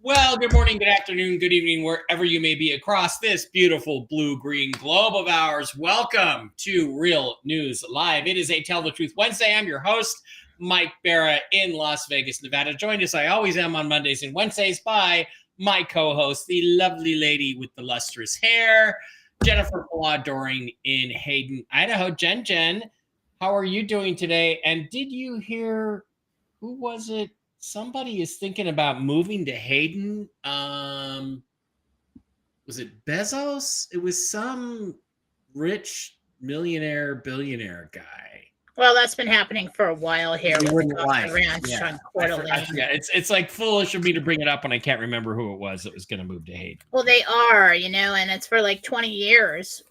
Well, good morning, good afternoon, good evening, wherever you may be across this beautiful blue-green globe of ours. Welcome to Real News Live. It is a Tell the Truth Wednesday. I'm your host, Mike Barra in Las Vegas, Nevada. Joined as I always am on Mondays and Wednesdays by my co-host, the lovely lady with the lustrous hair, Jennifer Doring in Hayden, Idaho. Jen, how are you doing today? And did you hear, who was it? Somebody is thinking about moving to Hayden. Was it Bezos? It was some rich billionaire guy. Well, that's been happening for a while here with the ranch on Coeur d'Alene. It's like foolish of me to bring it up when I can't remember who it was that was going to move to Hayden. Well, they are, and it's for like 20 years.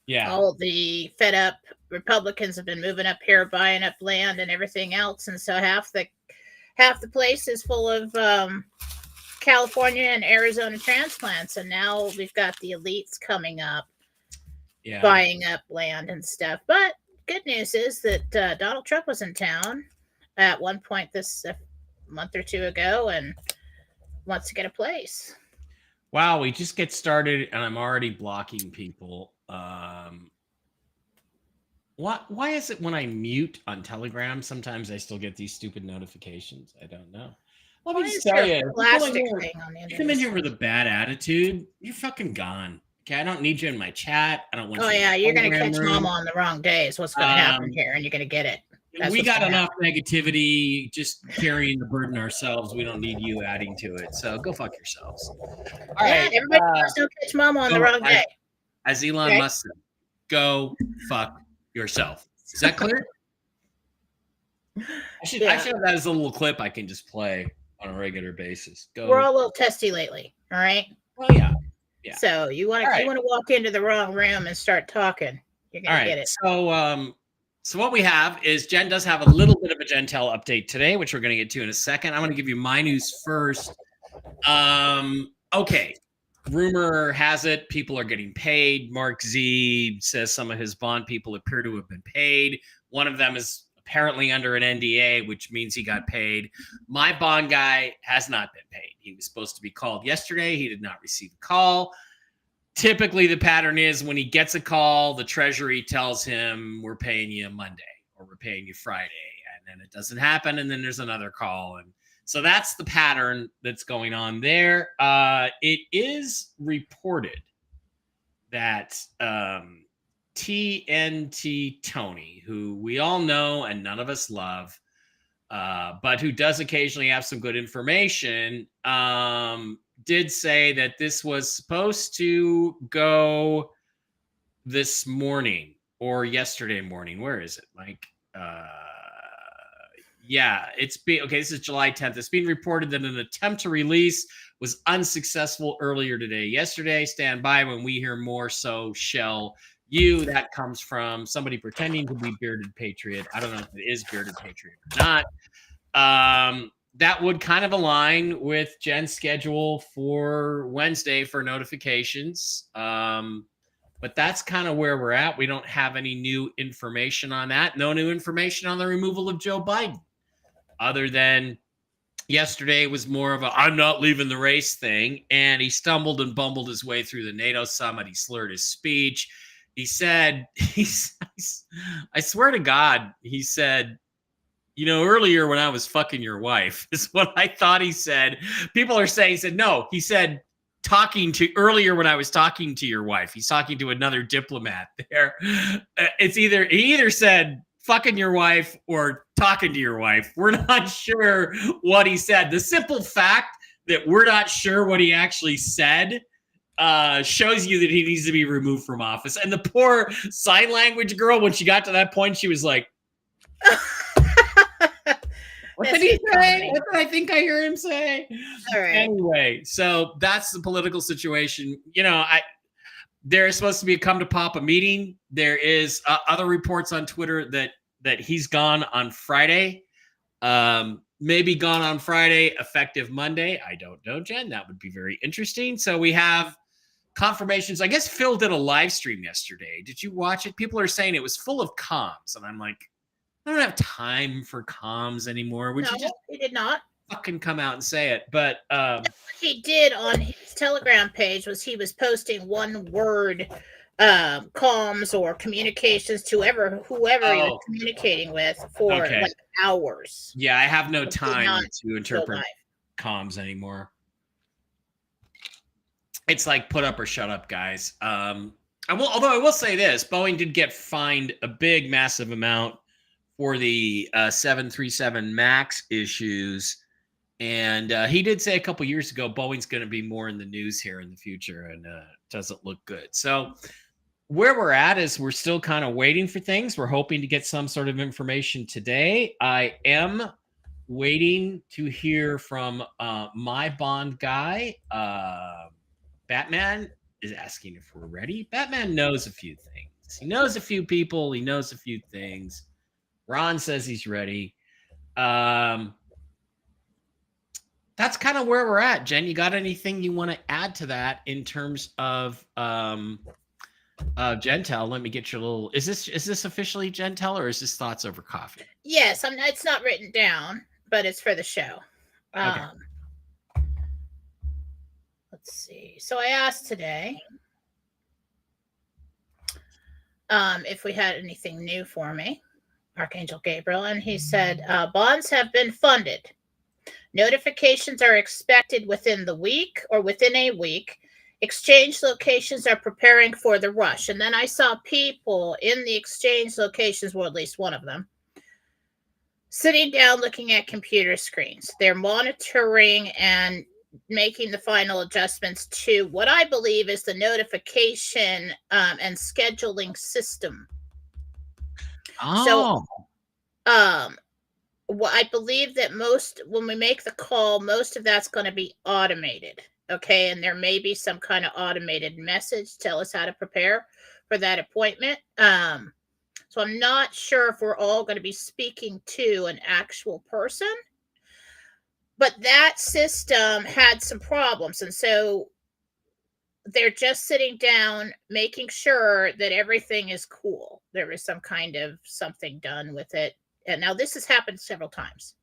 Yeah. All the fed up Republicans have been moving up here, buying up land and everything else. And so half the place is full of California and Arizona transplants. And now we've got the elites coming up, buying up land and stuff. But good news is that Donald Trump was in town at one point this month or two ago and wants to get a place. Wow, we just get started and I'm already blocking people. Why is it when I mute on Telegram, sometimes I still get these stupid notifications? I don't know. Let me just tell you, you come in here with a bad attitude, you're fucking gone. Okay, I don't need you in my chat. I don't want you. Oh yeah, you're gonna catch Mama on the wrong day is what's gonna happen here, and you're gonna get it. We got enough negativity just carrying the burden ourselves. We don't need you adding to it. So go fuck yourselves. All right, everybody wants to catch Mama on the wrong day. As Elon Musk said, go fuck yourself. Is that clear? I should have that as a little clip I can just play on a regular basis. We're all a little testy lately, all right? Well, yeah. So you want to walk into the wrong room and start talking. You're gonna get it. So what we have is Jen does have a little bit of a Gentel update today, which we're going to get to in a second. I'm going to give you my news first. Okay. Rumor has it people are getting paid. Mark Z says some of his bond people appear to have been paid. One of them is apparently under an NDA, which means he got paid. My bond guy has not been paid. He was supposed to be called yesterday. He did not receive a call. Typically, the pattern is when he gets a call, the Treasury tells him, we're paying you Monday or we're paying you Friday. And then it doesn't happen. And then there's another call. And so that's the pattern that's going on there. It is reported that TNT Tony, who we all know and none of us love, but who does occasionally have some good information, did say that this was supposed to go this morning or yesterday morning. Where is it, Mike? This is July 10th. It's being reported that an attempt to release was unsuccessful earlier today. Yesterday, stand by when we hear more, so shall you. That comes from somebody pretending to be Bearded Patriot. I don't know if it is Bearded Patriot or not. That would kind of align with Jen's schedule for Wednesday for notifications. But that's kind of where we're at. We don't have any new information on that. No new information on the removal of Joe Biden. Other than yesterday was more of a I'm not leaving the race thing. And he stumbled and bumbled his way through the NATO summit. He slurred his speech. He said, I swear to God, he said, earlier when I was fucking your wife is what I thought he said. People are saying, he said, no, he said, earlier when I was talking to your wife. He's talking to another diplomat there. He either said fucking your wife or talking to your wife. We're not sure what he said. The simple fact that we're not sure what he actually said shows you that he needs to be removed from office. And the poor sign language girl, when she got to that point, she was like, What That's did he good say? comedy. What did I think I hear him say? All right. Anyway, so that's the political situation. There's supposed to be a come to Papa meeting. There is other reports on Twitter that he's gone on Friday. Maybe gone on Friday, effective Monday. I don't know, Jen. That would be very interesting. So we have confirmations. I guess Phil did a live stream yesterday. Did you watch it? People are saying it was full of comms, and I'm like, I don't have time for comms anymore. Would No, you just he did not. fucking come out and say it? But What he did on his Telegram page was he was posting one word comms or communications to whoever he was communicating with for like hours. Yeah, I have no He did time not to go interpret live. comms anymore. It's like put up or shut up, guys. Although I will say this, Boeing did get fined a big, massive amount for the 737 MAX issues. And he did say a couple years ago, Boeing's going to be more in the news here in the future, and doesn't look good. So where we're at is we're still kind of waiting for things. We're hoping to get some sort of information today. I am waiting to hear from my Bond guy. Batman is asking if we're ready. Batman knows a few things. He knows a few people. He knows a few things. Ron says he's ready. That's kind of where we're at. Jen, you got anything you want to add to that in terms of Gentel? Let me get your little. Is this officially Gentel, or is this thoughts over coffee? Yes, it's not written down, but it's for the show. Okay. Let's see. So I asked today if we had anything new for me, Archangel Gabriel, and he said bonds have been funded. Notifications are expected within the week or within a week. Exchange locations are preparing for the rush. And then I saw people in the exchange locations, well, at least one of them, sitting down looking at computer screens. They're monitoring and making the final adjustments to what I believe is the notification and scheduling system. Oh. So, well, I believe that when we make the call, most of that's going to be automated. Okay. And there may be some kind of automated message tell us how to prepare for that appointment. So I'm not sure if we're all going to be speaking to an actual person, but that system had some problems. And so they're just sitting down, making sure that everything is cool. There is some kind of something done with it. And now this has happened several times.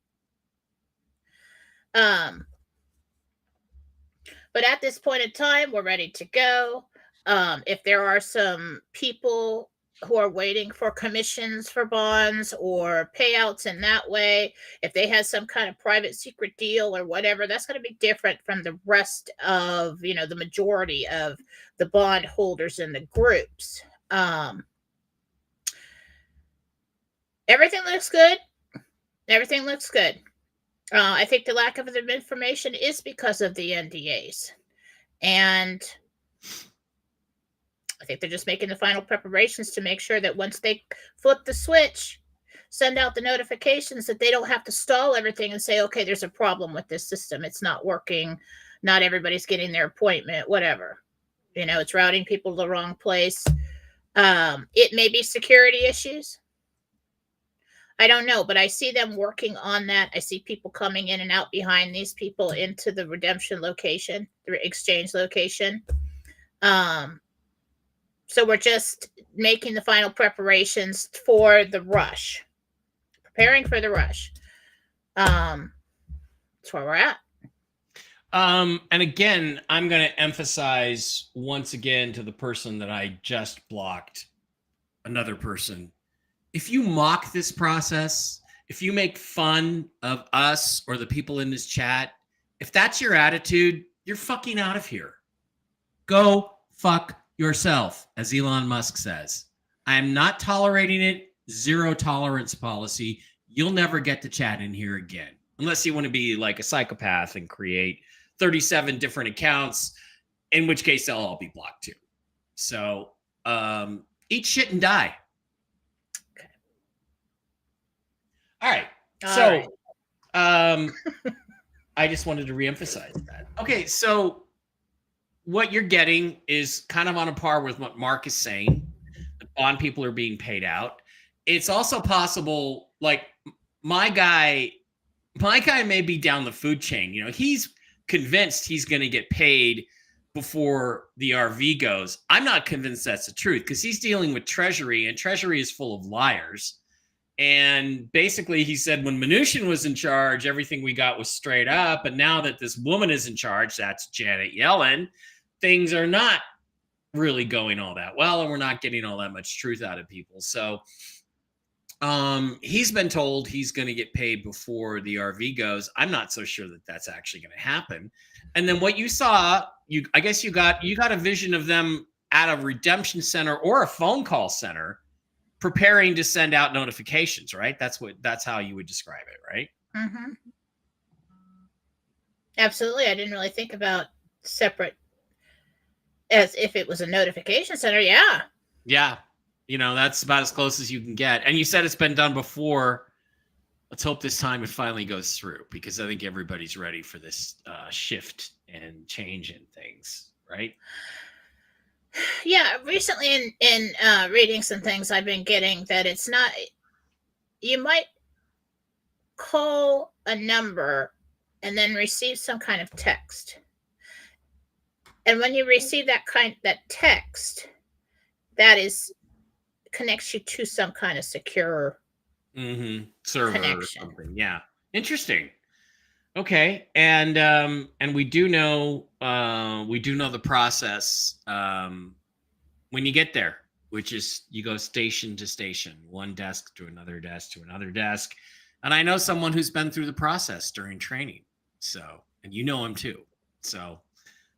But at this point in time, we're ready to go. If there are some people who are waiting for commissions for bonds or payouts in that way, if they have some kind of private secret deal or whatever, that's going to be different from the rest of, the majority of the bond holders in the groups. Everything looks good. Everything looks good. I think the lack of the information is because of the NDAs. And I think they're just making the final preparations to make sure that once they flip the switch, send out the notifications, that they don't have to stall everything and say, okay, there's a problem with this system. It's not working. Not everybody's getting their appointment, whatever. It's routing people to the wrong place. It may be security issues. I don't know, but I see them working on that. I see people coming in and out behind these people into the redemption location, the exchange location. So we're just making the final preparations for the rush, preparing for the rush. That's where we're at. And again, I'm going to emphasize once again to the person that I just blocked, another person. If you mock this process, if you make fun of us or the people in this chat, if that's your attitude, you're fucking out of here. Go fuck yourself, as Elon Musk says. I am not tolerating it. Zero tolerance policy. You'll never get to chat in here again. Unless you want to be like a psychopath and create 37 different accounts, in which case they'll all be blocked too. So eat shit and die. Okay. All right. I just wanted to reemphasize that. Okay, so what you're getting is kind of on a par with what Mark is saying. The bond people are being paid out. It's also possible, like my guy, my guy may be down the food chain. You know, he's convinced he's going to get paid before the RV goes. I'm not convinced that's the truth because he's dealing with Treasury, and Treasury is full of liars. And basically, he said when Mnuchin was in charge, everything we got was straight up. And now that this woman is in charge, that's Janet Yellen, things are not really going all that well, and we're not getting all that much truth out of people. So he's been told he's going to get paid before the RV goes. I'm not so sure that that's actually going to happen. And then what you saw, I guess you got a vision of them at a redemption center or a phone call center preparing to send out notifications, right? That's how you would describe it, right? Mm-hmm. Absolutely. I didn't really think about separate as if it was a notification center. Yeah. Yeah. You know, that's about as close as you can get. And you said it's been done before. Let's hope this time it finally goes through, because I think everybody's ready for this shift and change in things, right? Yeah, recently in reading some things I've been getting that it's not, you might call a number and then receive some kind of text. And when you receive that text, that is connects you to some kind of secure server connection. or something. Yeah. Interesting. Okay. And we do know the process when you get there, which is you go station to station, one desk to another desk to another desk. And I know someone who's been through the process during training. So, and you know him too. So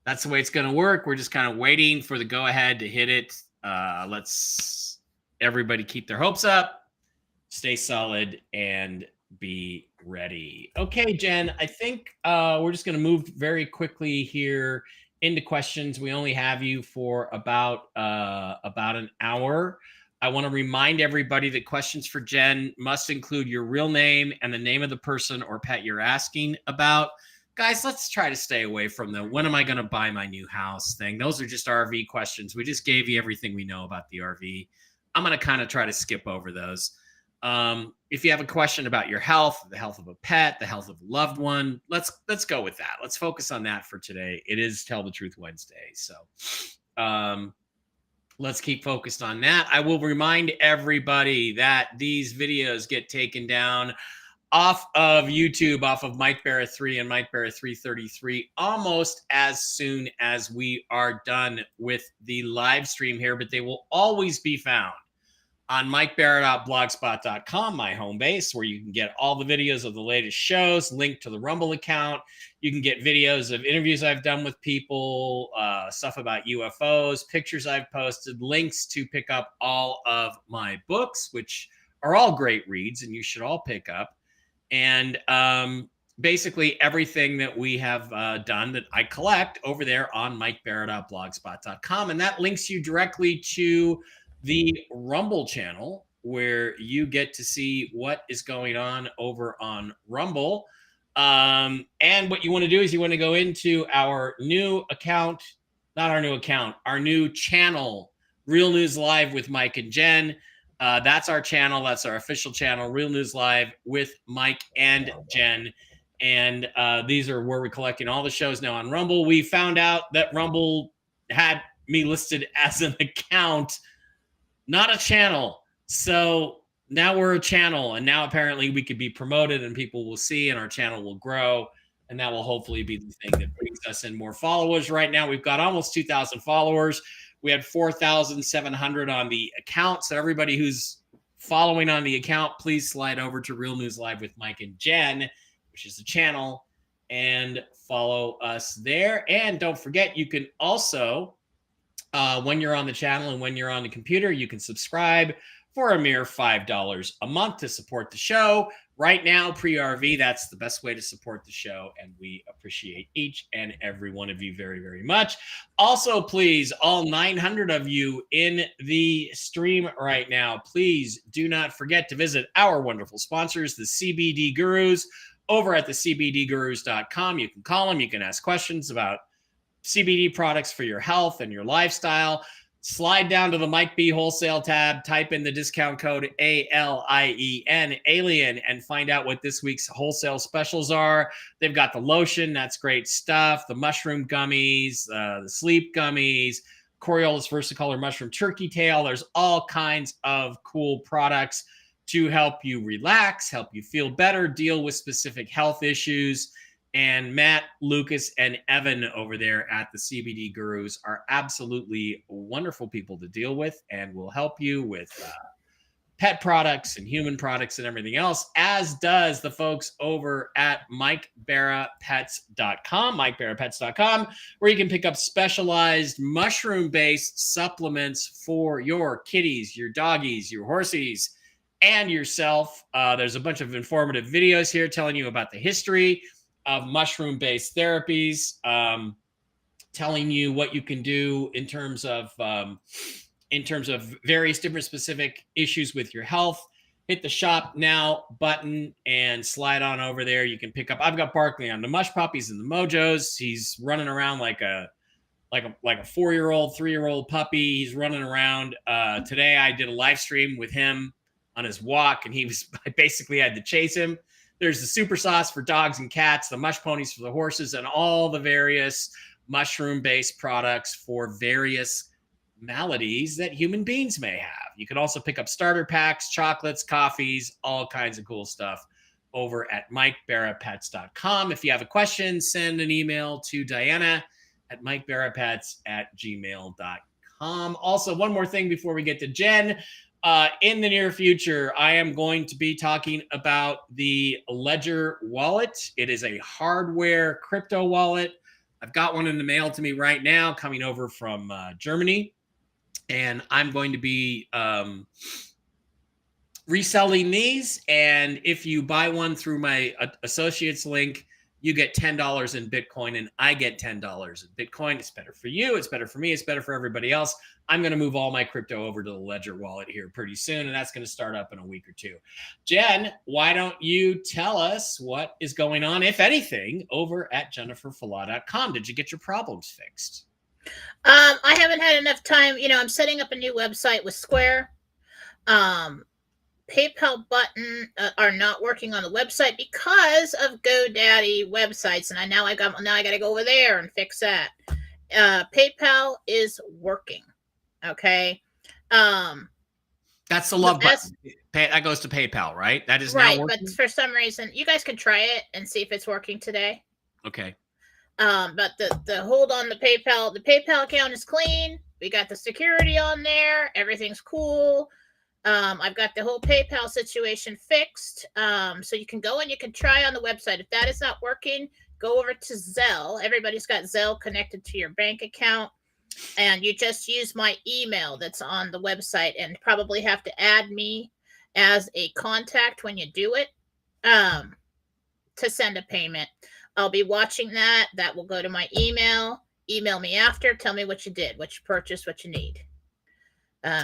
that's the way it's going to work. We're just kind of waiting for the go ahead to hit it. Let's everybody keep their hopes up, stay solid, and be ready. Okay, Jen, I think we're just going to move very quickly here into questions. We only have you for about an hour. I want to remind everybody that questions for Jen must include your real name and the name of the person or pet you're asking about. Guys, let's try to stay away from the when am I going to buy my new house thing. Those are just RV questions. We just gave you everything we know about the RV. I'm going to kind of try to skip over those. If you have a question about your health, the health of a pet, the health of a loved one, let's go with that. Let's focus on that for today. It is Tell the Truth Wednesday. So let's keep focused on that. I will remind everybody that these videos get taken down off of YouTube, off of Mike Barrett 3 and Mike Barrett 333 almost as soon as we are done with the live stream here, but they will always be found on MikeBarrett.blogspot.com, my home base, where you can get all the videos of the latest shows, linked to the Rumble account. You can get videos of interviews I've done with people, stuff about UFOs, pictures I've posted, links to pick up all of my books, which are all great reads and you should all pick up. And basically everything that we have done that I collect over there on MikeBarrett.blogspot.com. And that links you directly to the Rumble channel, where you get to see what is going on over on Rumble. And what you want to do is you want to go into our new account, not our new account, our new channel, Real News Live with Mike and Jen. That's our channel. That's our official channel, Real News Live with Mike and Jen. And these are where we're collecting all the shows now on Rumble. We found out that Rumble had me listed as an account, not a channel. So now we're a channel, and now apparently we could be promoted and people will see and our channel will grow. And that will hopefully be the thing that brings us in more followers. Right now, we've got almost 2,000 followers. We had 4,700 on the account. So everybody who's following on the account, please slide over to Real News Live with Mike and Jen, which is the channel, and follow us there. And don't forget, you can also, when you're on the channel and when you're on the computer, you can subscribe for a mere $5 a month to support the show. Right now, pre-RV, that's the best way to support the show, and we appreciate each and every one of you very, very much. Also, please, all 900 of you in the stream right now, please do not forget to visit our wonderful sponsors, the CBD Gurus, over at the CBDgurus.com. You can call them. You can ask questions about CBD products for your health and your lifestyle. Slide down to the Mike B Wholesale tab, type in the discount code ALIEN, Alien, and find out what this week's wholesale specials are. They've got the lotion, that's great stuff, the mushroom gummies, the sleep gummies, Coriolis versicolor mushroom turkey tail. There's all kinds of cool products to help you relax, help you feel better, deal with specific health issues. And Matt, Lucas, and Evan over there at the CBD Gurus are absolutely wonderful people to deal with and will help you with pet products and human products and everything else, as does the folks over at MikeBarraPets.com, MikeBarraPets.com, where you can pick up specialized mushroom-based supplements for your kitties, your doggies, your horsies, and yourself. There's a bunch of informative videos here telling you about the history of mushroom-based therapies, telling you what you can do in terms of various different specific issues with your health. Hit the shop now button and slide on over there. You can pick up. I've got Barkley on the Mush Puppies and the Mojos. He's running around like a 4-year-old, 3-year-old puppy. He's running around. Today I did a live stream with him on his walk, and I basically had to chase him. There's the super sauce for dogs and cats, the mush ponies for the horses, and all the various mushroom-based products for various maladies that human beings may have. You can also pick up starter packs, chocolates, coffees, all kinds of cool stuff over at MikeBarraPets.com. If you have a question, send an email to Diana at MikeBarraPets@gmail.com. Also, one more thing before we get to Jen. In the near future, I am going to be talking about the Ledger wallet. It is a hardware crypto wallet. I've got one in the mail to me right now, coming over from Germany. And I'm going to be reselling these. And if you buy one through my associates link, you get $10 in Bitcoin, and I get $10 in Bitcoin. It's better for you. It's better for me. It's better for everybody else. I'm going to move all my crypto over to the Ledger wallet here pretty soon, and that's going to start up in a week or two. Jen, why don't you tell us what is going on, if anything, over at JenniferFallah.com? Did you get your problems fixed? I haven't had enough time. I'm setting up a new website with Square. PayPal button are not working on the website because of GoDaddy websites, and now I got to go over there and fix that. PayPal is working. Okay. That's the love button. That goes to PayPal, right? That is right, now working? But for some reason, you guys can try it and see if it's working today. Okay. But the hold on the PayPal account is clean. We got the security on there. Everything's cool. I've got the whole PayPal situation fixed. So you can go and you can try on the website. If that is not working, go over to Zelle. Everybody's got Zelle connected to your bank account. And you just use my email that's on the website, and probably have to add me as a contact when you do it to send a payment. I'll be watching that. That will go to my email. Email me after. Tell me what you did, what you purchased, what you need.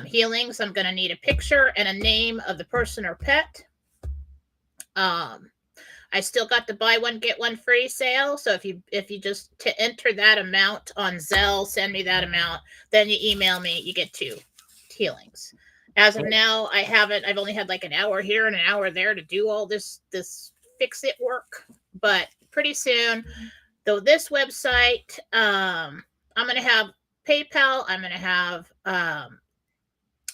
Healings, I'm going to need a picture and a name of the person or pet. I still got the buy one, get one free sale. So if you just to enter that amount on Zelle, send me that amount, then you email me, you get 2 healings. As of now, I've only had like an hour here and an hour there to do all this fix it work. But pretty soon, though, this website, I'm going to have PayPal. I'm going to have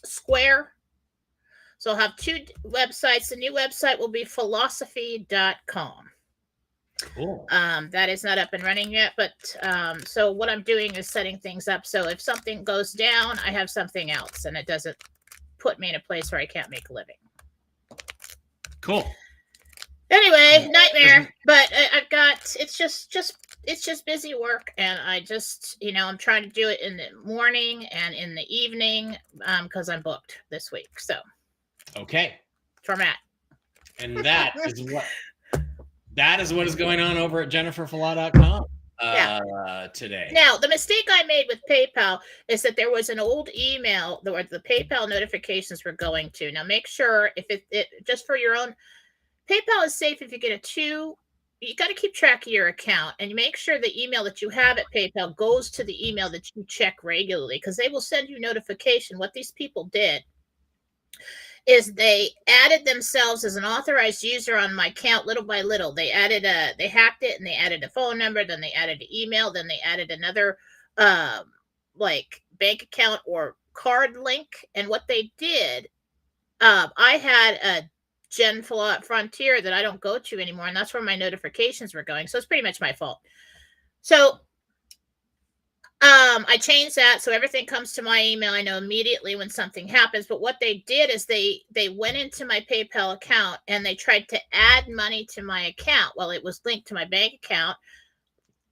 Square. So I'll have 2 websites. The new website will be philosophy.com. Cool. That is not up and running yet, but so what I'm doing is setting things up. So if something goes down, I have something else, and it doesn't put me in a place where I can't make a living. Cool. Anyway, nightmare. But I've got it's just busy work, and I just I'm trying to do it in the morning and in the evening because I'm booked this week. So okay, for Matt. And that is what is going on over at JenniferFallah.com today. Now, the mistake I made with PayPal is that there was an old email where the PayPal notifications were going to. Now, make sure if it just for your own. PayPal is safe if you get a 2 you got to keep track of your account and make sure the email that you have at PayPal goes to the email that you check regularly, because they will send you notification. What these people did is they added themselves as an authorized user on my account little by little. They hacked it, and they added a phone number, then they added an email, then they added another like bank account or card link. And what they did, I had a Gen Frontier that I don't go to anymore, and that's where my notifications were going. So it's pretty much my fault. So I changed that so everything comes to my email. I know immediately when something happens. But what they did is they went into my PayPal account and they tried to add money to my account. Well, it was linked to my bank account,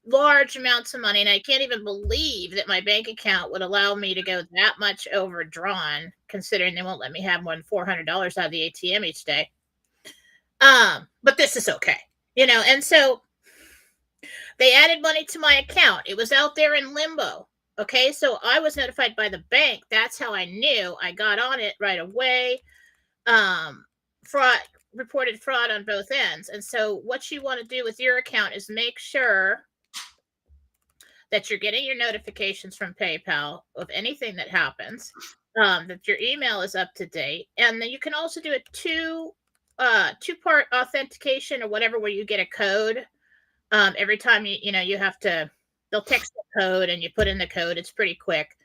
large amounts of money, and I can't even believe that my bank account would allow me to go that much overdrawn, considering they won't let me have more than $400 out of the ATM each day. But this is okay, and so they added money to my account. It was out there in limbo. Okay, so I was notified by the bank. That's how I knew. I got on it right away. Reported fraud on both ends. And so what you want to do with your account is make sure that you're getting your notifications from PayPal of anything that happens, that your email is up to date. And then you can also do a two-part authentication or whatever, where you get a code. Every time you have to, they'll text the code and you put in the code. It's pretty quick.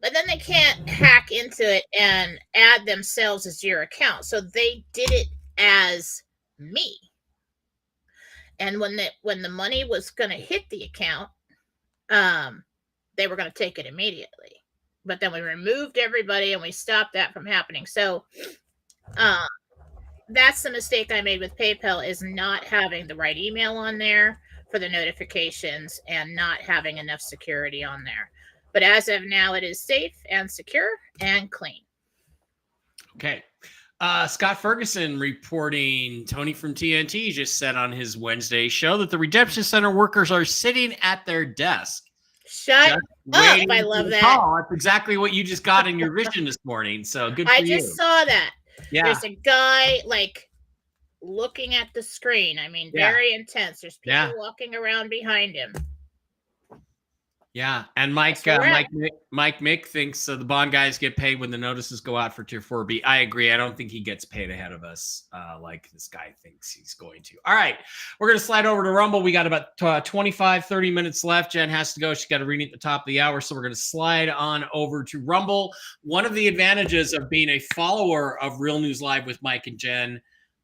But then they can't hack into it and add themselves as your account. So they did it as me. And when the money was going to hit the account, they were going to take it immediately. But then we removed everybody and we stopped that from happening. So that's the mistake I made with PayPal, is not having the right email on there for the notifications and not having enough security on there. But as of now, it is safe and secure and clean. Okay. Scott Ferguson reporting, Tony from TNT just said on his Wednesday show that the Redemption Center workers are sitting at their desk. Shut up. I love that. That's exactly what you just got in your vision this morning. So good for you. I just saw that. Yeah. There's a guy looking at the screen. I mean, very intense. There's people walking around behind him. Yeah, and Mike Mick thinks the bond guys get paid when the notices go out for Tier 4B. I agree. I don't think he gets paid ahead of us like this guy thinks he's going to. All right, we're going to slide over to Rumble. We got about 25, 30 minutes left. Jen has to go. She's got a reading at the top of the hour, so we're going to slide on over to Rumble. One of the advantages of being a follower of Real News Live with Mike and Jen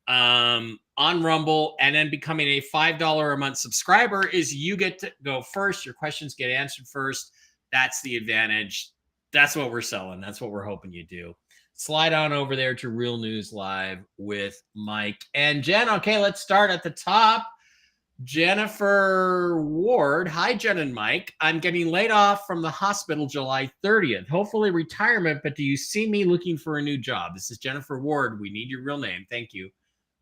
on Rumble and then becoming a $5 a month subscriber is you get to go first. Your questions get answered first. That's the advantage. That's what we're selling. That's what we're hoping you do. Slide on over there to Real News Live with Mike and Jen. Okay, let's start at the top. Jennifer Ward. Hi, Jen and Mike. I'm getting laid off from the hospital July 30th. Hopefully retirement, but do you see me looking for a new job? This is Jennifer Ward. We need your real name. Thank you.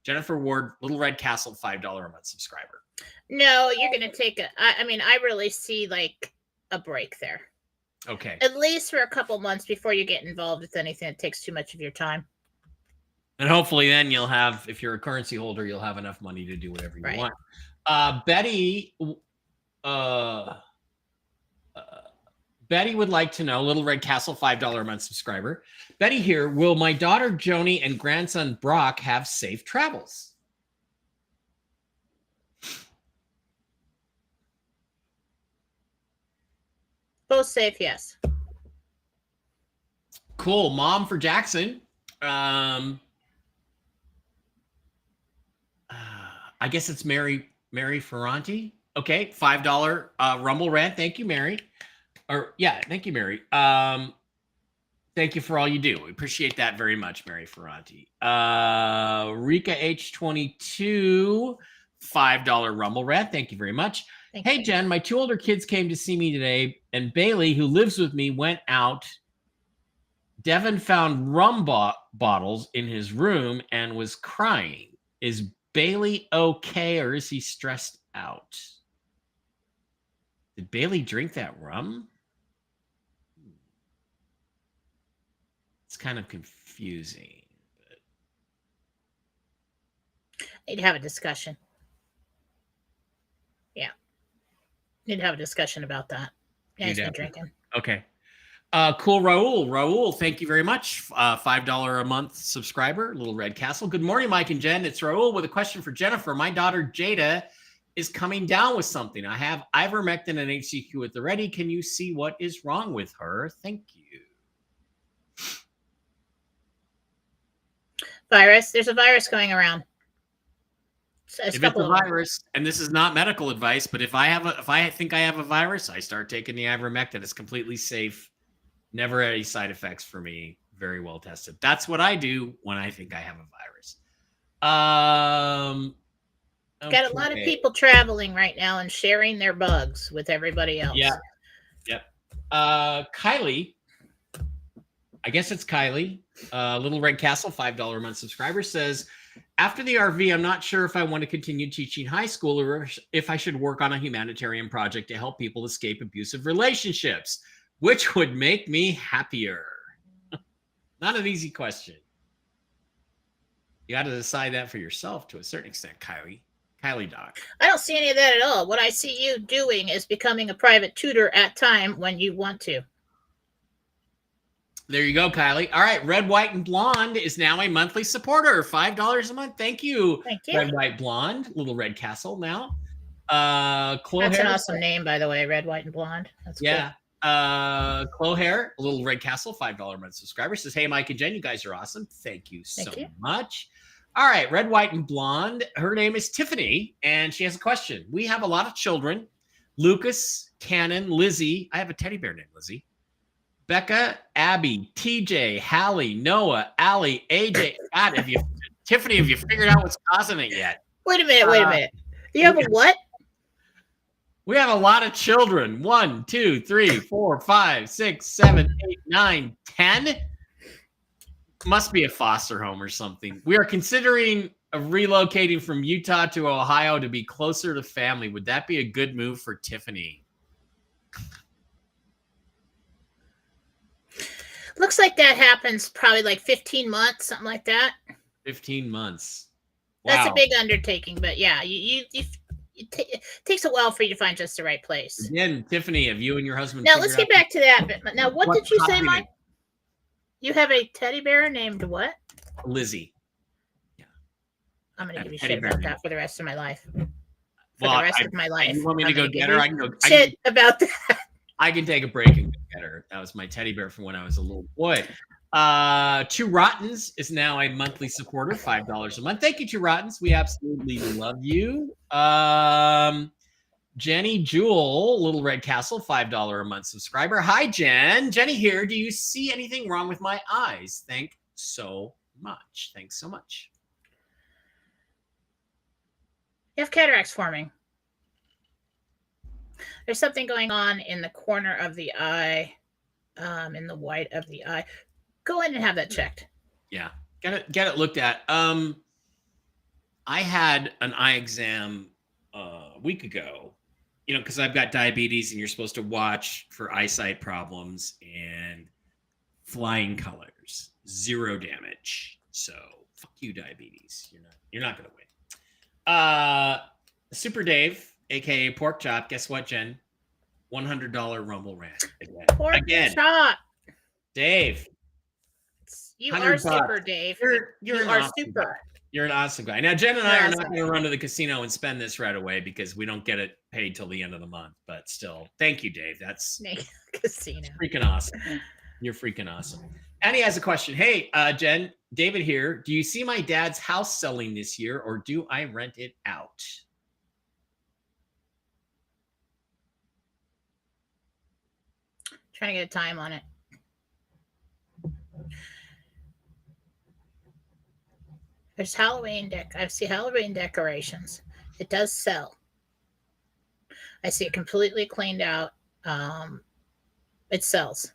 Jennifer Ward, Little Red Castle, $5 a month subscriber. No, you're going to take I really see a break there. Okay. At least for a couple months before you get involved with anything that takes too much of your time. And hopefully then you'll have, if you're a currency holder, you'll have enough money to do whatever you want. Betty would like to know, Little Red Castle, $5 a month subscriber. Betty here, will my daughter Joni and grandson Brock have safe travels? Both safe, yes. Cool. Mom for Jackson. I guess it's Mary Ferranti. Okay, $5 Rumble rant. Thank you, Mary. Thank you, Mary. Thank you for all you do. We appreciate that very much, Mary Ferranti. Rika H22, $5 Rumble rant. Thank you very much. Hey, Jen, my two older kids came to see me today, and Bailey, who lives with me, went out. Devin found rum bottles in his room and was crying. Is Bailey okay, or is he stressed out? Did Bailey drink that rum? It's kind of confusing. Need to have a discussion. Need to have a discussion about that. Yeah, he's You'd been have to. drinking. Okay. Cool, Raul. Raul, thank you very much. $5 a month subscriber, Little Red Castle. Good morning, Mike and Jen. It's Raul with a question for Jennifer. My daughter Jada is coming down with something. I have ivermectin and HCQ at the ready. Can you see what is wrong with her? Thank you. Virus. There's a virus going around. If it's a virus, and this is not medical advice, but if I think I have a virus, I start taking the ivermectin. It's completely safe. Never any side effects for me. Very well tested. That's what I do when I think I have a virus. Okay. Got a lot of people traveling right now and sharing their bugs with everybody else. Yeah. Yep. Kylie. I guess it's Kylie. Little Red Castle, $5 a month subscriber, says, after the RV, I'm not sure if I want to continue teaching high school or if I should work on a humanitarian project to help people escape abusive relationships. Which would make me happier? Not an easy question. You got to decide that for yourself to a certain extent, Kylie. Kylie Doc. I don't see any of that at all. What I see you doing is becoming a private tutor at time when you want to. There you go, Kylie. All right. Red, White, and Blonde is now a monthly supporter. $5 a month. Thank you. Thank you. Red, White, Blonde. Little Red Castle now. Chloe That's an awesome name, by the way. Red, White, and Blonde. That's yeah. Chloe Hair, Little Red Castle, $5 a month subscriber, says, hey, Mike and Jen, you guys are awesome. Thank you so much. All right, Red, White, and Blonde. Her name is Tiffany, and she has a question. We have a lot of children. Lucas, Cannon, Lizzie. I have a teddy bear named Lizzie. Becca, Abby, TJ, Hallie, Noah, Allie, AJ. God, Tiffany, have you figured out what's causing it yet? Wait a minute. You have a what? We have a lot of children. 1, 2, 3, 4, 5, 6, 7, 8, 9, 10. Must be a foster home or something. We are considering relocating from Utah to Ohio to be closer to family. Would that be a good move for Tiffany? Looks like that happens probably like 15 months, something like that. 15 months. Wow. That's a big undertaking, but yeah, it takes a while for you to find just the right place. Again, Tiffany, have you and your husband? Now let's get back to that. But now, what did you say, Mike? You have a teddy bear named what? Lizzie. Yeah. I'm gonna give you shit about that for the rest of my life. For the rest of my life. You want me to go get her? I can go. Shit about that. I can take a break and go get her. That was my teddy bear from when I was a little boy. Two Rottens is now a monthly supporter, $5 a month. Thank you, Two Rottens. We absolutely love you. Jenny Jewel, Little Red Castle, $5 a month subscriber. Hi, Jen. Jenny here. Do you see anything wrong with my eyes? Thanks so much. Thanks so much. You have cataracts forming. There's something going on in the corner of the eye, in the white of the eye. Go in and have that checked. Yeah, get it looked at. I had an eye exam a week ago, because I've got diabetes and you're supposed to watch for eyesight problems and flying colors, 0 damage. So fuck you, diabetes. You're not gonna win. Super Dave, aka Pork Chop. Guess what, Jen? $100 Rumble rant again. Pork Chop. Dave. You are super, Dave. You are super. Guy. You're an awesome guy. Now, Jen and I are not going to run to the casino and spend this right away because we don't get it paid till the end of the month. But still, thank you, Dave. That's casino. Freaking awesome. You're freaking awesome. And he has a question. Hey, Jen, David here. Do you see my dad's house selling this year, or do I rent it out? Trying to get a time on it. There's Halloween I see Halloween decorations. It does sell. I see it completely cleaned out. It sells.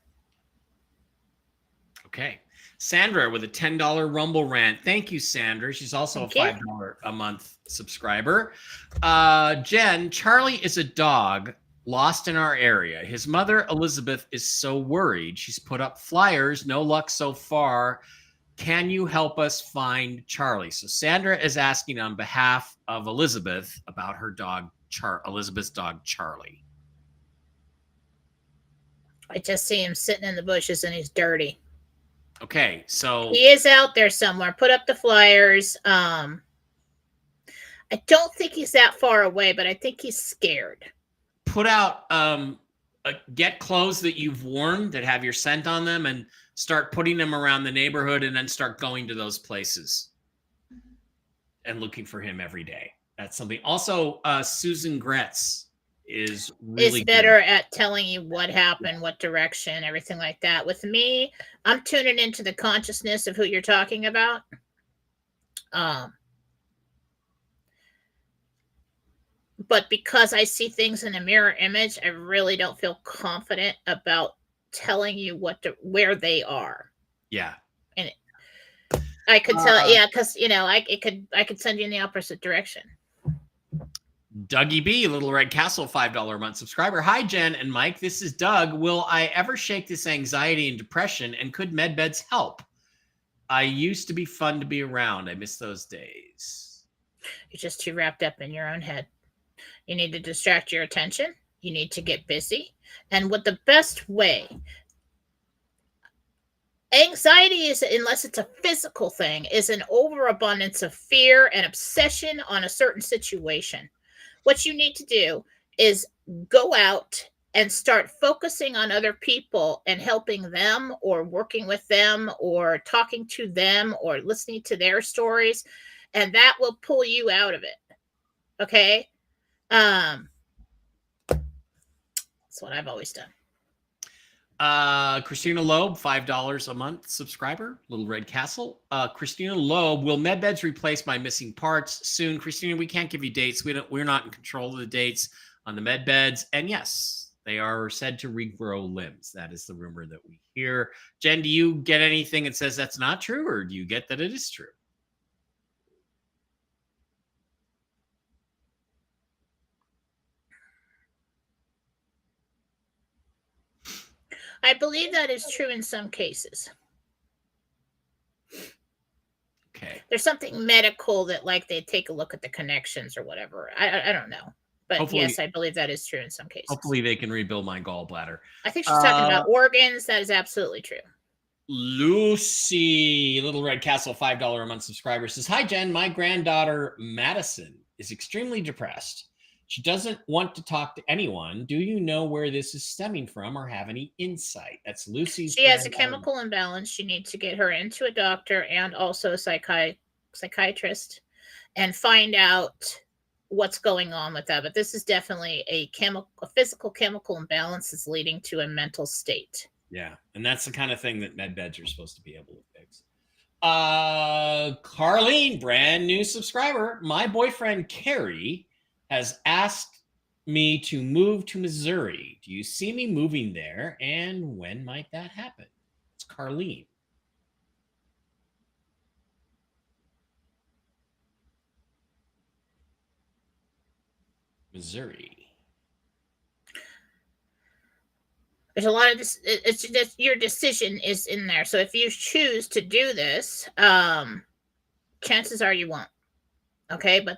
Okay. Sandra with a $10 Rumble rant. Thank you, Sandra. She's also a $5 a month subscriber. Jen, Charlie is a dog lost in our area. His mother, Elizabeth, is so worried. She's put up flyers. No luck so far. Can you help us find Charlie? So Sandra is asking on behalf of Elizabeth about her dog, Elizabeth's dog, Charlie. I just see him sitting in the bushes and he's dirty. Okay, so he is out there somewhere. Put up the flyers. I don't think he's that far away, but I think he's scared. Put out get clothes that you've worn that have your scent on them and start putting them around the neighborhood, and then start going to those places and looking for him every day. That's something. Also, Susan Gretz is really better good at telling you what happened, what direction, everything like that. With me, I'm tuning into the consciousness of who you're talking about. But because I see things in a mirror image, I really don't feel confident about telling you where they are. Yeah. And I could tell, yeah, because I could send you in the opposite direction. Dougie B, Little Red Castle, $5 a month subscriber. Hi, Jen and Mike. This is Doug. Will I ever shake this anxiety and depression? And could med beds help? I used to be fun to be around. I miss those days. You're just too wrapped up in your own head. You need to distract your attention. You need to get busy. And what the best way, anxiety is, unless it's a physical thing, is an overabundance of fear and obsession on a certain situation. What you need to do is go out and start focusing on other people and helping them, or working with them, or talking to them, or listening to their stories. And that will pull you out of it. Okay? That's what I've always done. Christina Loeb, $5 a month subscriber. Little Red Castle. Christina Loeb, will med beds replace my missing parts soon? Christina, we can't give you dates. We're not in control of the dates on the med beds. And yes, they are said to regrow limbs. That is the rumor that we hear. Jen, do you get anything that says that's not true, or do you get that it is true? I believe that is true in some cases. Okay. There's something medical that, like, they take a look at the connections or whatever. I don't know. But hopefully, yes, I believe that is true in some cases. Hopefully they can rebuild my gallbladder. I think she's talking about organs. That is absolutely true. Lucy, Little Red Castle, $5 a month subscriber, says, hi, Jen. My granddaughter, Madison, is extremely depressed. She doesn't want to talk to anyone. Do you know where this is stemming from, or have any insight? That's Lucy's. She has a chemical imbalance. She needs to get her into a doctor and also a psychiatrist and find out what's going on with that. But this is definitely a physical chemical imbalance that's leading to a mental state. Yeah, and that's the kind of thing that med beds are supposed to be able to fix. Carlene, brand new subscriber. My boyfriend, Carrie, has asked me to move to Missouri. Do you see me moving there? And when might that happen? It's Carlene. Missouri. There's a lot of this. It's just your decision is in there. So if you choose to do this, chances are you won't. Okay, but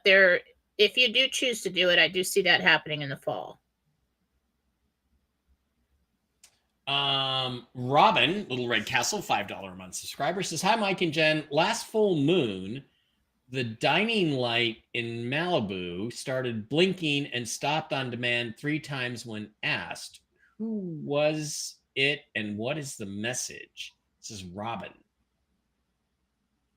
if you do choose to do it, I do see that happening in the fall. Robin, Little Red Castle, $5 a month subscriber, says, hi, Mike and Jen. Last full moon, the dining light in Malibu started blinking and stopped on demand 3 times when asked. Who was it and what is the message? This is Robin.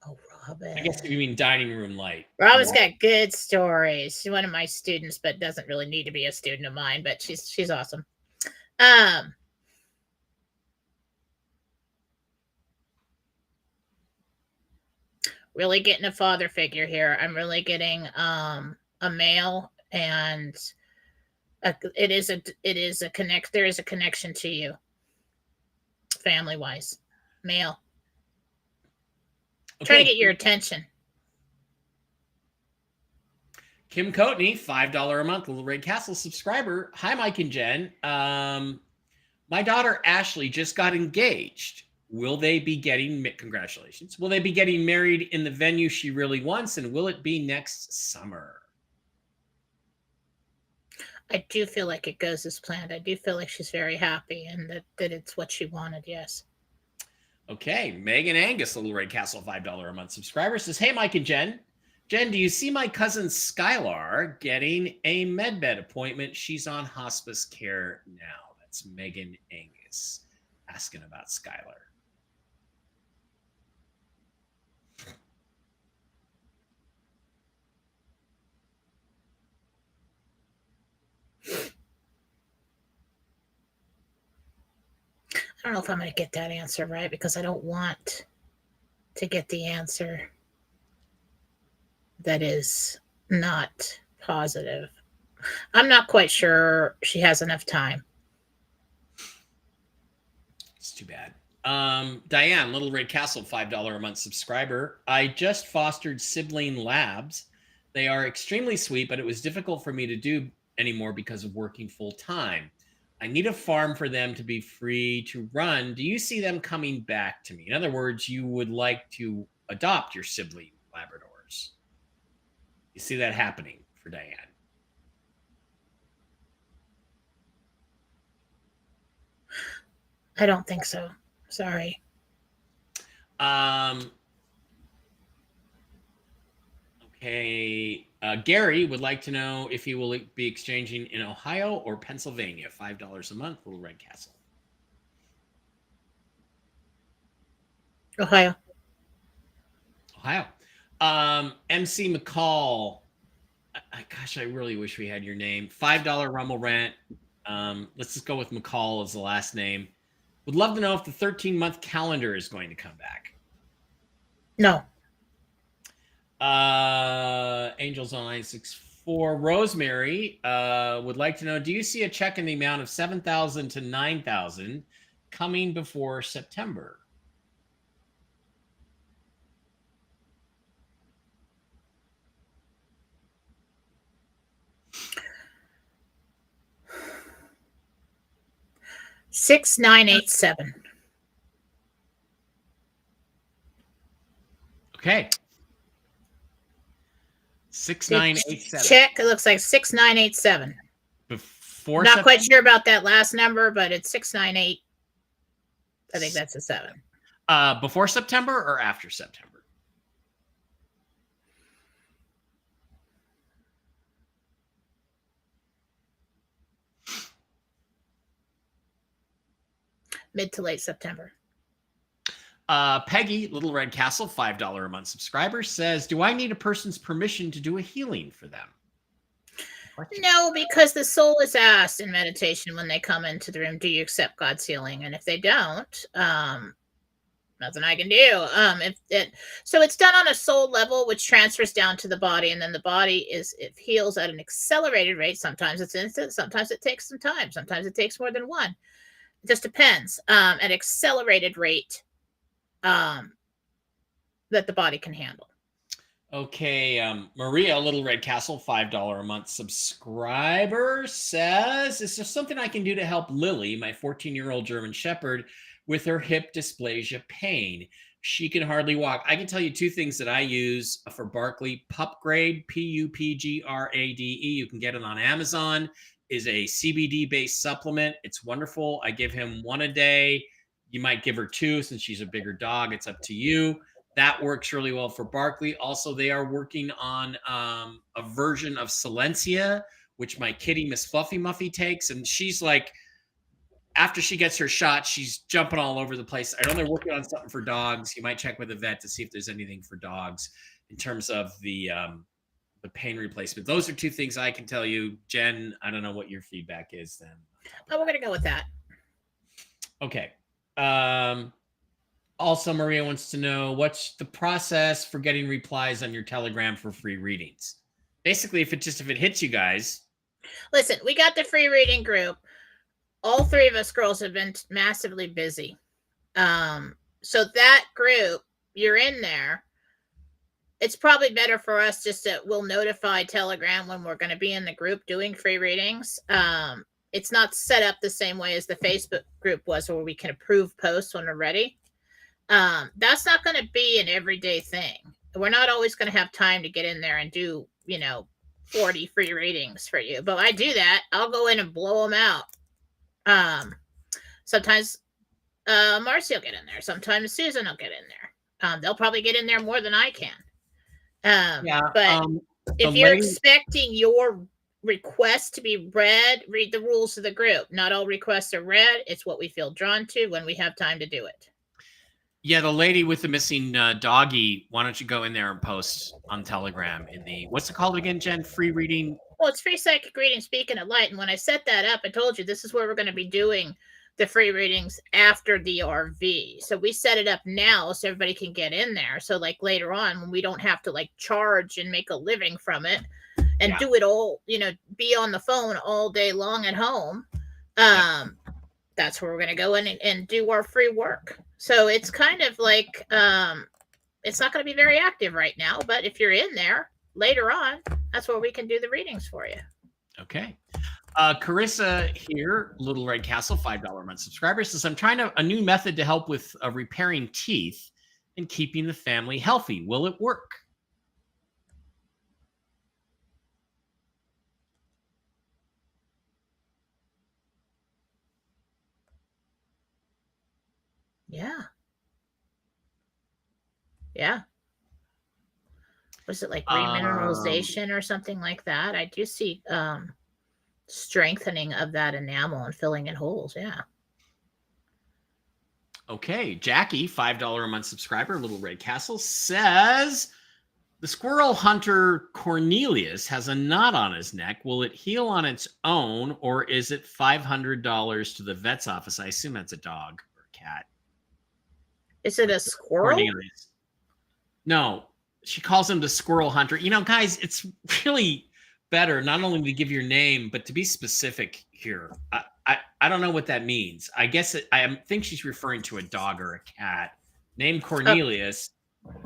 Oh, Robin. I guess you mean dining room light. Robin's got good stories. She's one of my students, but doesn't really need to be a student of mine, but she's awesome. Really getting a father figure here. I'm really getting a male, and there is a connection to you, family wise, male. Okay. Trying to get your attention. Kim Coatney, $5 a month, Little Red Castle subscriber. Hi, Mike and Jen. My daughter Ashley just got engaged. Will they be getting, congratulations, will they be getting married in the venue she really wants, and will it be next summer? I do feel like it goes as planned. I do feel like she's very happy and that it's what she wanted. Yes. Okay, Megan Angus, Little Red Castle, $5 a month subscriber says, "Hey, Mike and Jen. Jen, do you see my cousin Skylar getting a medbed appointment? She's on hospice care now." That's Megan Angus asking about Skylar. I don't know if I'm going to get that answer right because I don't want to get the answer that is not positive. I'm not quite sure she has enough time. It's too bad. Diane, Little Red Castle, $5 a month subscriber. I just fostered sibling labs. They are extremely sweet, but it was difficult for me to do anymore because of working full time. I need a farm for them to be free to run. Do you see them coming back to me? In other words, you would like to adopt your sibling Labradors. You see that happening for Diane? I don't think so. Sorry. Okay. Gary would like to know if he will be exchanging in Ohio or Pennsylvania. $5 a month, Little Red Castle. Ohio. Ohio. MC McCall. Gosh, I really wish we had your name. $5 Rumble Rant. Let's just go with McCall as the last name. Would love to know if the 13-month calendar is going to come back. No. Angels Online 64. Rosemary would like to know, do you see a check in the amount of $7,000 to $9,000 coming before September? $6,987. Okay. 6,987. Check. It looks like 6,987. Before Not quite sure about that last number, but it's 698. I think that's a 7. Before September or after September? Mid to late September. Peggy, Little Red Castle, $5 a month subscriber says, do I need a person's permission to do a healing for them? No, because the soul is asked in meditation when they come into the room, do you accept God's healing? And if they don't, nothing I can do. So it's done on a soul level, which transfers down to the body, and then the body it heals at an accelerated rate. Sometimes it's instant, sometimes it takes some time, sometimes it takes more than one. It just depends. At accelerated rate that the body can handle. Okay, Maria, Little Red Castle, $5 a month subscriber says, is there something I can do to help Lily, my 14-year-old German Shepherd, with her hip dysplasia pain? She can hardly walk. I can tell you 2 things that I use for Barkley. Pupgrade, Pupgrade. You can get it on Amazon. Is a CBD-based supplement. It's wonderful. I give him 1 a day. You might give her 2 since she's a bigger dog. It's up to you. That works really well for Barkley. Also, they are working on a version of Silencia, which my kitty, Miss Fluffy Muffy, takes. And she's like, after she gets her shot, she's jumping all over the place. I know they're working on something for dogs. You might check with a vet to see if there's anything for dogs in terms of the pain replacement. Those are 2 things I can tell you. Jen, I don't know what your feedback is then. Oh, we're going to go with that. Okay. Also, Maria wants to know, what's the process for getting replies on your Telegram for free readings? Basically, if it hits you guys. Listen, we got the free reading group. All 3 of us girls have been massively busy. So that group, you're in there. It's probably better for us just to, we'll notify Telegram when we're going to be in the group doing free readings. It's not set up the same way as the Facebook group was, where we can approve posts when we're ready. That's not going to be an everyday thing. We're not always going to have time to get in there and do, 40 free readings for you. But I do that. I'll go in and blow them out. Sometimes Marcy will get in there. Sometimes Susan will get in there. They'll probably get in there more than I can. But if you're expecting your request to be read, read the rules of the group. Not all requests are read. It's what we feel drawn to when we have time to do it. Yeah, the lady with the missing doggy, why don't you go in there and post on Telegram in the, what's it called again, Jen? Free reading? Well, it's free psychic reading, Speaking of Light. And when I set that up, I told you this is where we're going to be doing the free readings after the RV. So we set it up now so everybody can get in there. So like later on, when we don't have to like charge and make a living from it and do it all, be on the phone all day long at home. That's where we're going to go in and do our free work. So it's kind of like, it's not going to be very active right now, but if you're in there later on, that's where we can do the readings for you. Okay. Carissa here, Little Red Castle, $5 a month subscriber, says, I'm trying a new method to help with repairing teeth and keeping the family healthy. Will it work? Yeah. Yeah. Was it like remineralization or something like that? I do see strengthening of that enamel and filling in holes. Yeah. Okay. Jackie, $5 a month subscriber, Little Red Castle, says, the squirrel hunter Cornelius has a knot on his neck. Will it heal on its own, or is it $500 to the vet's office? I assume that's a dog or a cat. Is it a squirrel? Cornelius. No, she calls him the squirrel hunter. Guys, it's really better not only to give your name, but to be specific here. I don't know what that means. I guess I think she's referring to a dog or a cat named Cornelius,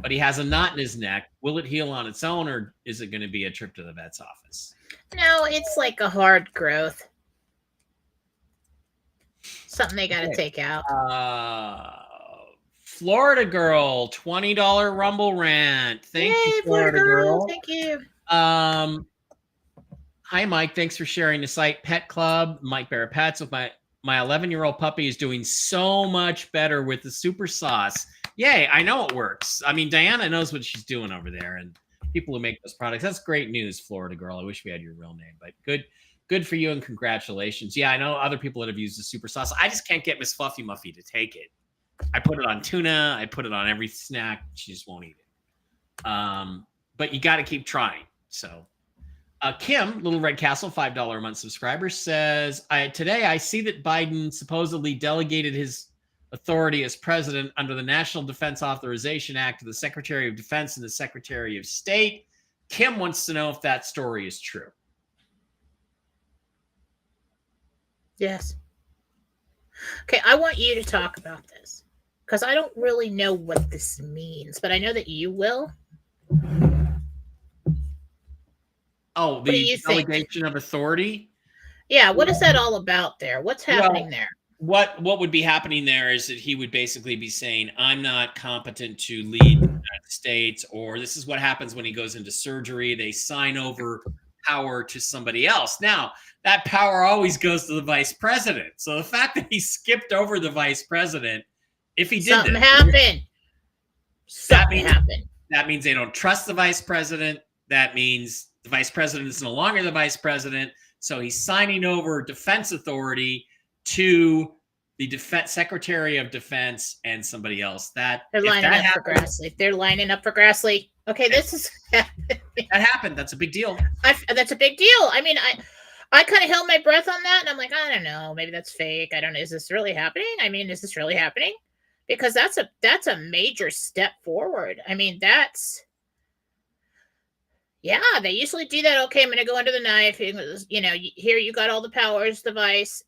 but he has a knot in his neck. Will it heal on its own, or is it going to be a trip to the vet's office? No, it's like a hard growth. Something they got to take out. Florida Girl, $20 Rumble rant. Thank you, Florida Girl. Thank you. Hi, Mike. Thanks for sharing the site. Pet Club, Mike Bear Pets. With my 11-year-old puppy is doing so much better with the super sauce. Yay, I know it works. I mean, Diana knows what she's doing over there, and people who make those products. That's great news, Florida Girl. I wish we had your real name, but good for you and congratulations. Yeah, I know other people that have used the super sauce. I just can't get Miss Fluffy Muffy to take it. I put it on tuna. I put it on every snack. She just won't eat it. But you got to keep trying. So Kim, Little Red Castle, $5 a month subscriber, says, today I see that Biden supposedly delegated his authority as president under the National Defense Authorization Act to the Secretary of Defense and the Secretary of State. Kim wants to know if that story is true. Yes. Okay, I want you to talk about this because I don't really know what this means, but I know that you will. Oh, the delegation of authority? Yeah, what is that all about there? What's happening there? What would be happening there is that he would basically be saying, I'm not competent to lead the United States, or this is what happens when he goes into surgery. They sign over power to somebody else. Now, that power always goes to the vice president. So the fact that he skipped over the vice president, if he did something happened. That means they don't trust the vice president. That means the vice president is no longer the vice president. So he's signing over defense authority to the Secretary of Defense and somebody else. They're lining up for Grassley. They're lining up for Grassley. Okay, this is that happened. That's a big deal. That's a big deal. I mean, I kind of held my breath on that, and I'm like, I don't know, maybe that's fake. I don't know. Is this really happening? I mean, is this really happening? Because that's a major step forward. I mean, they usually do that. Okay, I'm going to go under the knife. Here you got all the powers, device.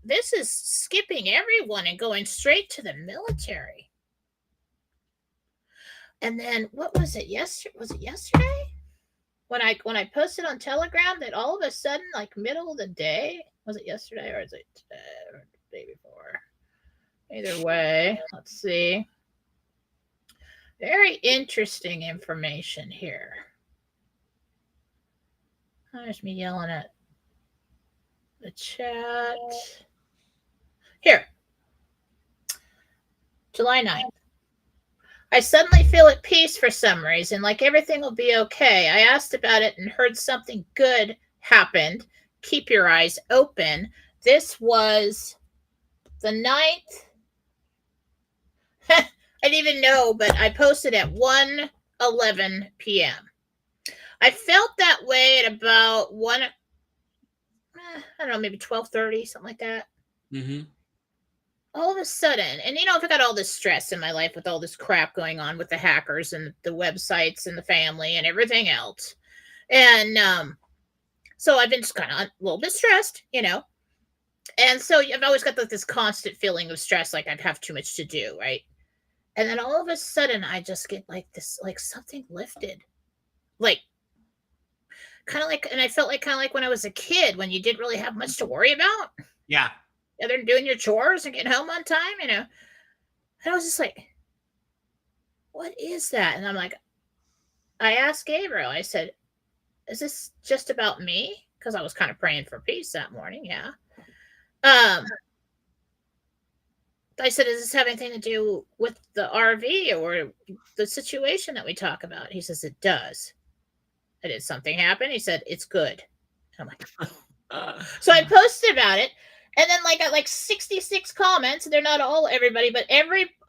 This is skipping everyone and going straight to the military. And then what was it yesterday? Was it yesterday? When I posted on Telegram that all of a sudden, like middle of the day, was it yesterday or is it today or the day before? Either way, let's see. Very interesting information here. There's me yelling at the chat. Here. July 9th. I suddenly feel at peace for some reason, like everything will be okay. I asked about it and heard something good happened. Keep your eyes open. This was the 9th. I didn't even know, but I posted at 1:11 p.m. I felt that way at about I don't know, maybe 12:30, something like that. Mm-hmm. All of a sudden, and I've got all this stress in my life with all this crap going on with the hackers and the websites and the family and everything else. And so I've been just kind of a little bit stressed, And so I've always got this constant feeling of stress, like I have too much to do, right? And then all of a sudden, I just get like this, like something lifted. Like, kind of like, and I felt like kind of like when I was a kid, when you didn't really have much to worry about. Yeah. Other than doing your chores and getting home on time, And I was just like, what is that? And I'm like, I asked Gabriel, I said, is this just about me? Because I was kind of praying for peace that morning. Yeah. I said, does this have anything to do with the RV or the situation that we talk about? He says, it does. Did something happen? He said, it's good. I'm like, so I posted about it. And then I got 66 comments. They're not all everybody, but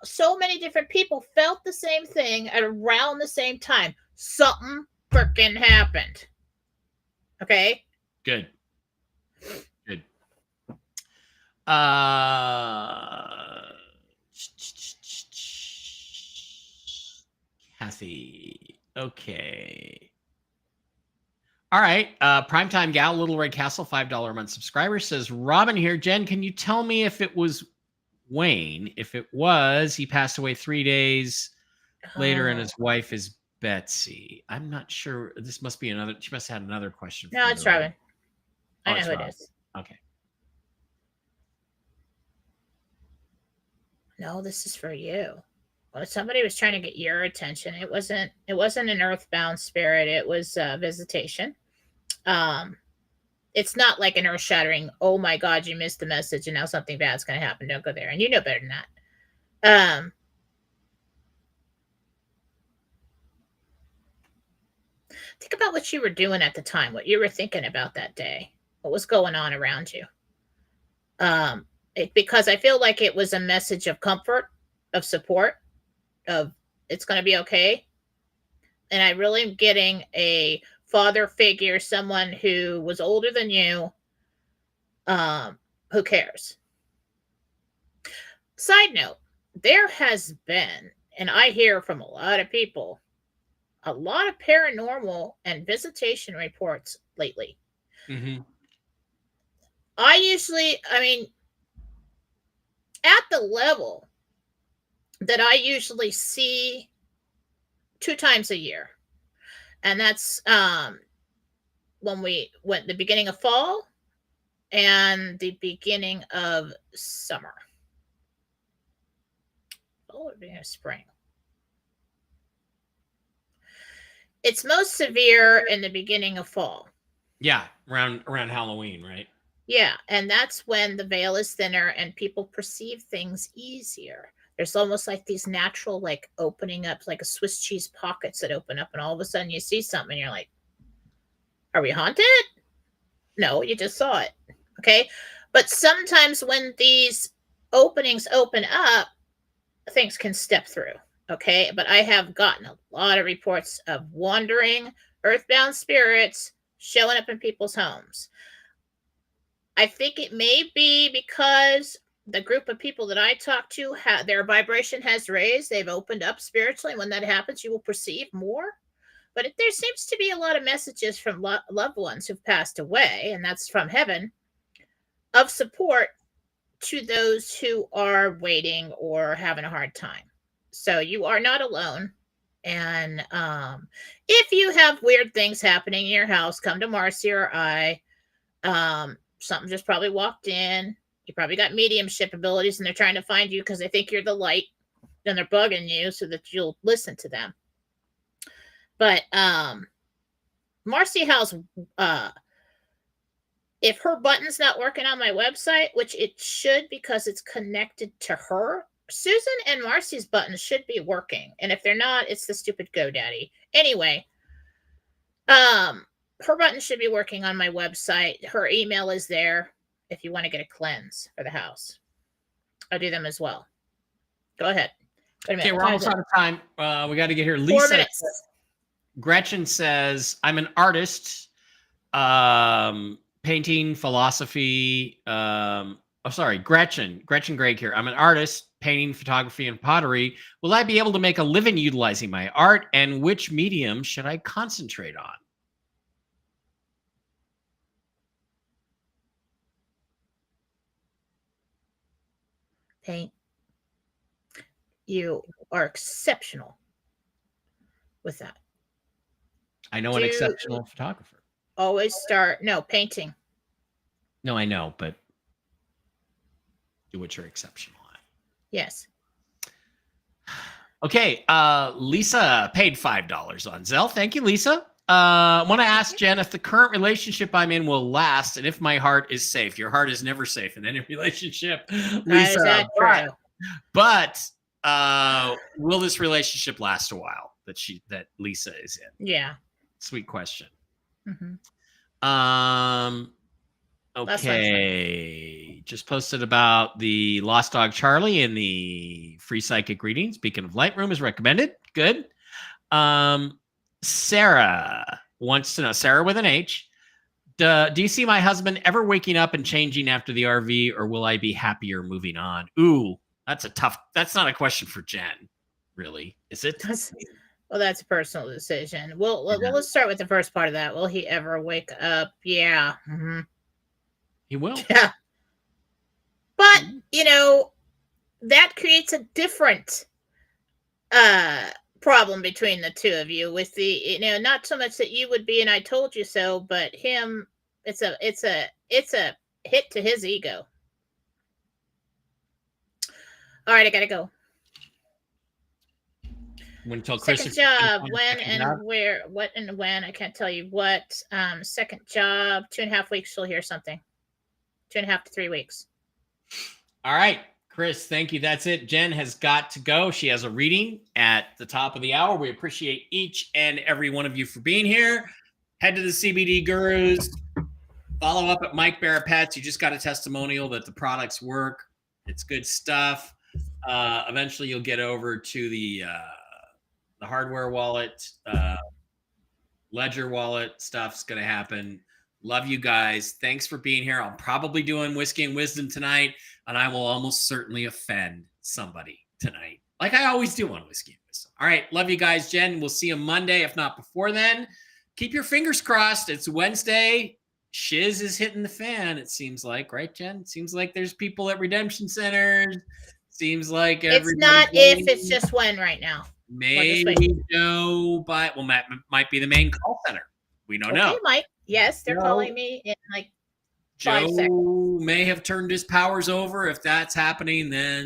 so many different people felt the same thing at around the same time. Something freaking happened. Okay. Good. Kathy. Okay. All right. Primetime Gal, Little Red Castle, $5 a month subscriber says, Robin here. Jen, can you tell me if it was Wayne? If it was, he passed away 3 days later and his wife is Betsy. I'm not sure. This must be another. She must have had another question. No, it's Robin. I know who it is. Okay. No, this is for you. Well, somebody was trying to get your attention. It wasn't an earthbound spirit. It was visitation. It's not like an earth-shattering, oh my God, you missed the message and now something bad's going to happen. Don't go there. And you know better than that. Think about what you were doing at the time, what you were thinking about that day, what was going on around you. Because I feel like it was a message of comfort, of support, of it's going to be okay. And I really am getting a father figure, someone who was older than you, who cares. Side note, there has been, and I hear from a lot of people, a lot of paranormal and visitation reports lately. Mm-hmm. At the level that I usually see 2 times a year. And that's when we went the beginning of fall and the beginning of summer. Oh, the beginning of spring. It's most severe in the beginning of fall. Yeah, around Halloween, right? Yeah, and that's when the veil is thinner and people perceive things easier. There's almost like these natural, opening up, like a Swiss cheese pockets that open up, and all of a sudden you see something and you're like, are we haunted? No, you just saw it. Okay. But sometimes when these openings open up, things can step through. Okay. But I have gotten a lot of reports of wandering earthbound spirits showing up in people's homes. I think it may be because the group of people that I talk to, their vibration has raised. They've opened up spiritually. When that happens, you will perceive more. But there seems to be a lot of messages from loved ones who've passed away, and that's from heaven, of support to those who are waiting or having a hard time. So you are not alone. And if you have weird things happening in your house, come to Marcy or I. Something just probably walked in. You probably got mediumship abilities and they're trying to find you because they think you're the light and they're bugging you so that you'll listen to them. But Marcy House, if her button's not working on my website, which it should because it's connected to her, Susan and Marcy's buttons should be working. And if they're not, it's the stupid GoDaddy. Anyway, her button should be working on my website. Her email is there if you want to get a cleanse for the house. I'll do them as well. Go ahead. Okay, we're almost out of time. We got to get here. 4 Lisa, minutes. Gretchen says, I'm an artist, painting, philosophy. Gretchen Gregg here. I'm an artist, painting, photography, and pottery. Will I be able to make a living utilizing my art? And which medium should I concentrate on? Paint. You are exceptional with that. I know an exceptional photographer. Always start, no, painting. No, I know, but do what you're exceptional at. Yes. Okay, Lisa paid $5 on Zelle. Thank you, Lisa. I want to ask Jen if the current relationship I'm in will last and if my heart is safe. Your heart is never safe in any relationship, Lisa. Is that true? But will this relationship last a while that Lisa is in? Yeah. Sweet question. Mm-hmm. Okay. Just posted about the Lost Dog Charlie in the free psychic readings. Beacon of Lightroom is recommended. Good. Sarah wants to know, Sarah with an H, do you see my husband ever waking up and changing after the RV, or will I be happier moving on? Ooh, that's not a question for Jen, really, is it? Well, that's a personal decision. Well, let's start with the first part of that. Will he ever wake up? Yeah. Mm-hmm. He will. Yeah. But, that creates a different problem between the two of you with the, not so much that you would be and I told you so, but him, it's a hit to his ego. All right, I gotta go. Second job, when and where, what and when, I can't tell you what. Second job, 2.5 weeks, she'll hear something. 2.5 to 3 weeks. All right, Chris, thank you. That's it. Jen has got to go. She has a reading at the top of the hour. We appreciate each and every one of you for being here. Head to the CBD Gurus. Follow up at Mike Barrett Pets. You just got a testimonial that the products work. It's good stuff. Eventually, you'll get over to the hardware wallet, Ledger wallet stuff's going to happen. Love you guys. Thanks for being here. I'm probably doing Whiskey and Wisdom tonight, and I will almost certainly offend somebody tonight, like I always do on Whiskey and Wisdom. All right. Love you guys, Jen. We'll see you Monday, if not before then. Keep your fingers crossed. It's Wednesday. Shiz is hitting the fan, it seems like, right, Jen? It seems like there's people at redemption centers. Seems like it's not if, it's just when right now. Maybe Joe, but might be the main call center. We don't know. Mike. Yes, they're calling me in like 5 seconds. Joe may have turned his powers over. If that's happening, then